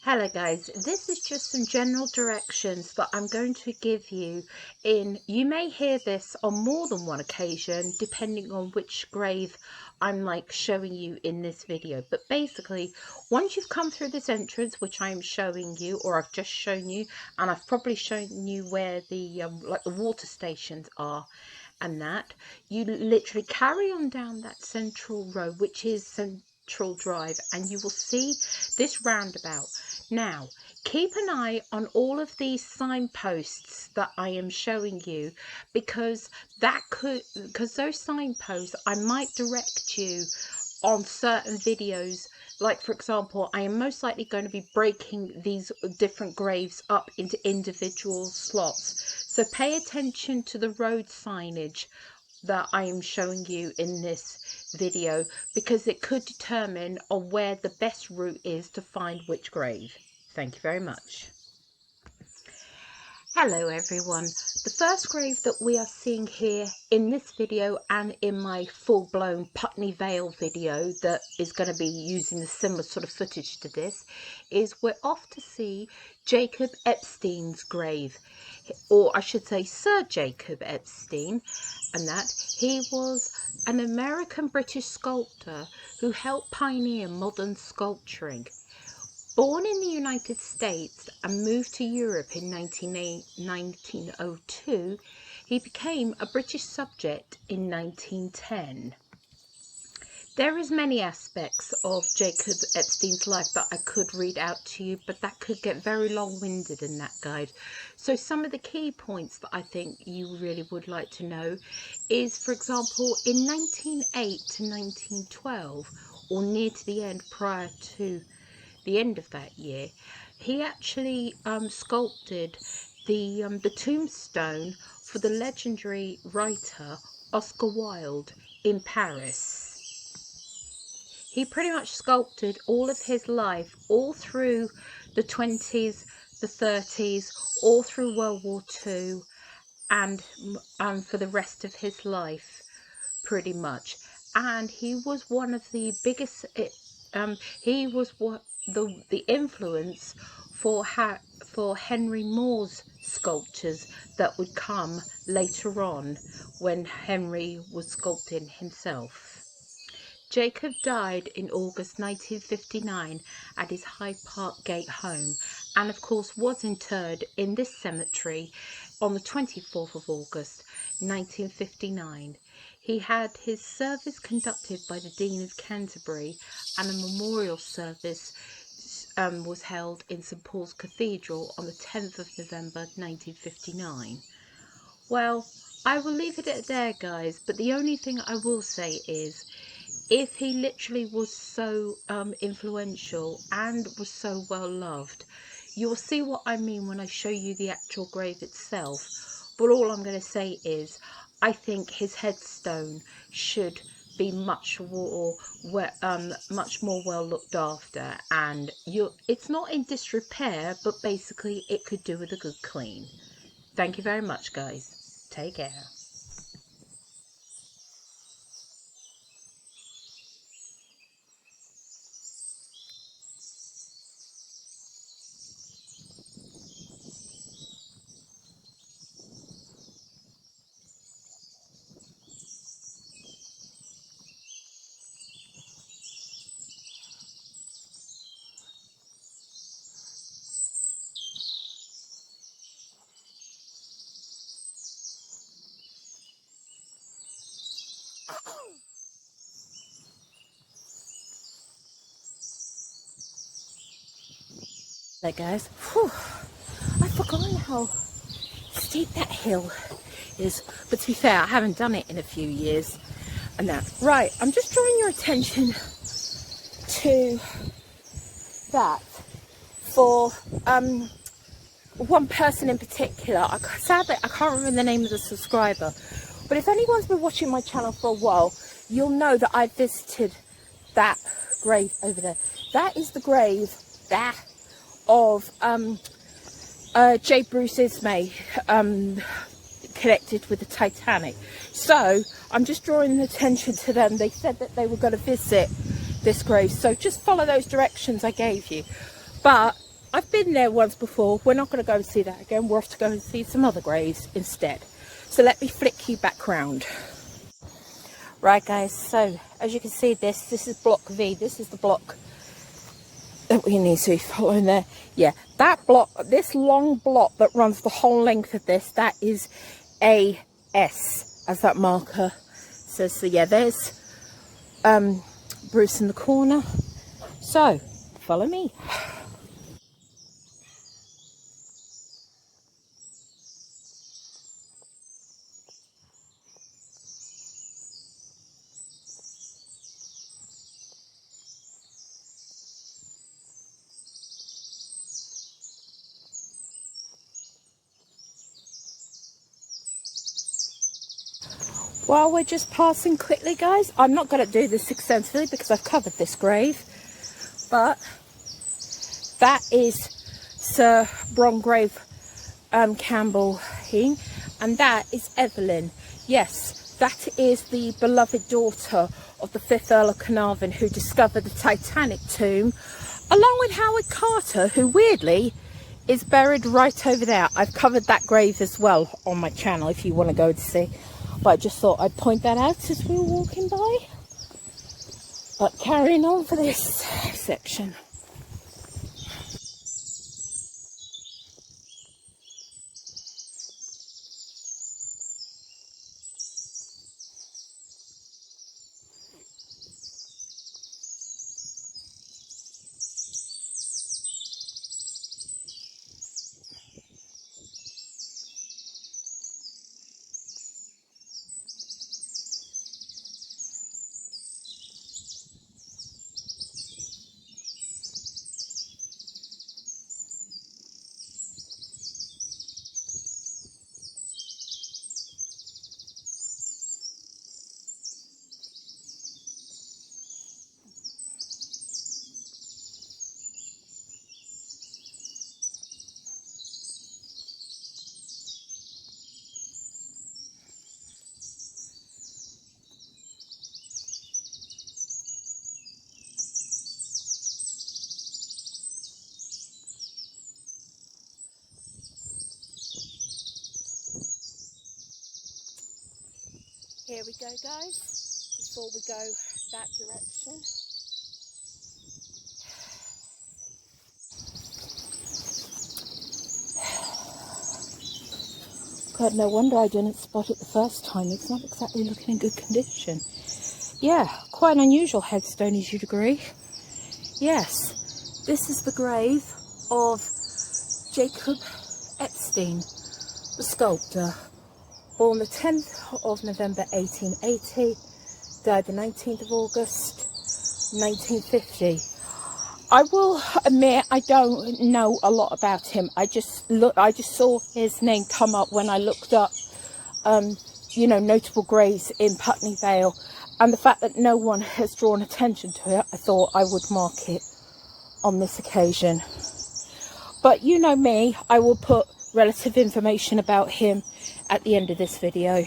Hello guys, this is just some general directions that I'm going to give you you may hear this on more than one occasion depending on which grave I'm showing you in this video. But basically, once you've come through this entrance, which I'm showing you, or I've just shown you, and I've probably shown you where the the water stations are, and that you literally carry on down that central road, which is Central Drive, and you will see this roundabout. Now, keep an eye on all of these signposts that I am showing you, because those signposts, I might direct you on certain videos. Like, for example, I am most likely going to be breaking these different graves up into individual slots. So pay attention to the road signage that I am showing you in this video, because it could determine on where the best route is to find which grave. Thank you very much. Hello everyone. The first grave that we are seeing here in this video and in my full-blown Putney Vale video that is going to be using the similar sort of footage to this is we're off to see Jacob Epstein's grave, or I should say Sir Jacob Epstein, and that he was an American-British sculptor who helped pioneer modern sculpturing. Born in the United States and moved to Europe in 1902, he became a British subject in 1910. There is many aspects of Jacob Epstein's life that I could read out to you, but that could get very long-winded in that guide. So some of the key points that I think you really would like to know is, for example, in 1908 to 1912, or near to the end, prior to the end of that year, he actually sculpted the tombstone for the legendary writer Oscar Wilde in Paris. He pretty much sculpted all of his life, all through the 20s, the 30s, all through World War II, and for the rest of his life, pretty much. And he was one of the biggest. He was the influence for Henry Moore's sculptures that would come later on when Henry was sculpting himself. Jacob died in August 1959 at his Hyde Park Gate home, and of course was interred in this cemetery on the 24th of August 1959. He had his service conducted by the Dean of Canterbury, and a memorial service was held in St Paul's Cathedral on the 10th of November 1959. Well, I will leave it at there, guys, but the only thing I will say is, if he literally was so influential and was so well loved, you'll see what I mean when I show you the actual grave itself. But all I'm going to say is, I think his headstone should be much more well looked after, and it's not in disrepair, but basically it could do with a good clean. Thank you very much, guys. Take care. There guys, whew, I've forgotten how steep that hill is, but to be fair, I haven't done it in a few years. And that, right, I'm just drawing your attention to that for one person in particular. Sadly, I can't remember the name of the subscriber, but if anyone's been watching my channel for a while, you'll know that I visited that grave over there. That is the grave of J. Bruce Ismay, connected with the Titanic. So I'm just drawing attention to them. They said that they were going to visit this grave, so just follow those directions I gave you. But I've been there once before. We're not going to go and see that again. We're off to go and see some other graves instead. So let me flick you back round. Right guys, so as you can see, this is block V. This is the block that we need to be following there. Yeah, that block, this long block that runs the whole length of this, that is AS, as that marker says. So yeah, there's Bruce in the corner. So follow me. While we're just passing quickly, guys, I'm not going to do this extensively because I've covered this grave, but that is Sir Bromgrave Campbell, and that is Evelyn. Yes, that is the beloved daughter of the 5th Earl of Carnarvon, who discovered the Titanic tomb, along with Howard Carter, who weirdly is buried right over there. I've covered that grave as well on my channel if you want to go to see. But I just thought I'd point that out as we were walking by. But carrying on for this section. Here we go, guys, before we go that direction. God, no wonder I didn't spot it the first time. It's not exactly looking in good condition. Yeah, quite an unusual headstone, as you'd agree. Yes, this is the grave of Jacob Epstein, the sculptor. Born the 10th of November 1880, died the 19th of August 1950. I will admit I don't know a lot about him. I just saw his name come up when I looked up, you know, notable graves in Putney Vale, and the fact that no one has drawn attention to it, I thought I would mark it on this occasion. But you know me, I will put relative information about him at the end of this video.